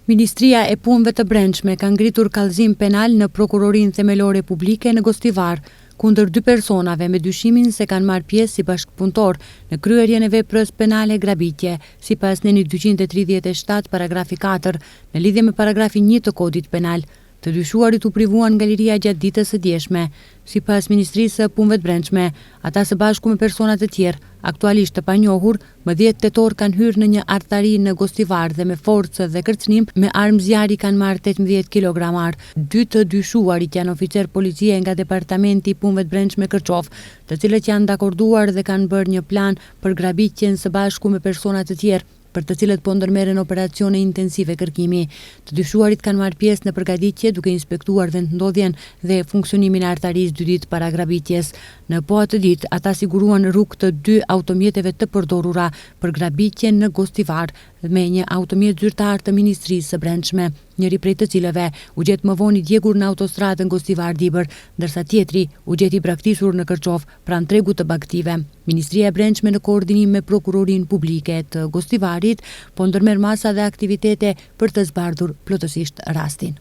Ministria e Punëve të Brendshme ka ngritur kallëzim penal në Prokurorinë Themelore Publike në Gostivar kundër 2 personave me dyshimin se kanë marrë pjesë si bashkëpunëtor në kryerjen e veprës penale grabitje, sipas nenit 237 paragrafi 4 në lidhje me paragrafin 1 të Kodit Penal. Të dyshuarit u privuan nga liria gjatë ditës së djeshme. Sipas Ministrisë së Punëve të Brendshme, ata së bashku me persona të tjerë, aktualisht të panjohur, më 10 tetor kanë hyrë në një artari në Gostivar dhe me forcë dhe kërcënim me armë zjarri kanë marrë 18 kg. 2 të dyshuarit janë oficer policie nga Departamenti i Punëve të Brendshme Kërçov, të cilët janë dakorduar dhe kanë bërë një plan për grabitjen së bashku me persona të tjerë, për të cilët po ndërmerren operacione intensive kërkimi. Të dyshuarit kanë marrë pjesë në përgatitje duke inspektuar vendndodhjen dhe funksionimin e artarisë 2 ditë para grabitjes. Në po atë ditë, ata siguruan rrugë të 2 automjeteve të përdorura për grabitjen në Gostivar me një automjet zyrtar të Ministrisë së Brendshme, njëri prej të cilëve u gjet më vonë i djegur në autostradën Gostivar-Dibër, ndërsa tjetri u gjet i braktisur në Kërçov pranë tregut të bagëtive. Ministria e Brendshme në koordinim me Prokurorinë Publike të Gostivarit po ndërmerr masa dhe aktivitete për të zbardhur plotësisht rastin.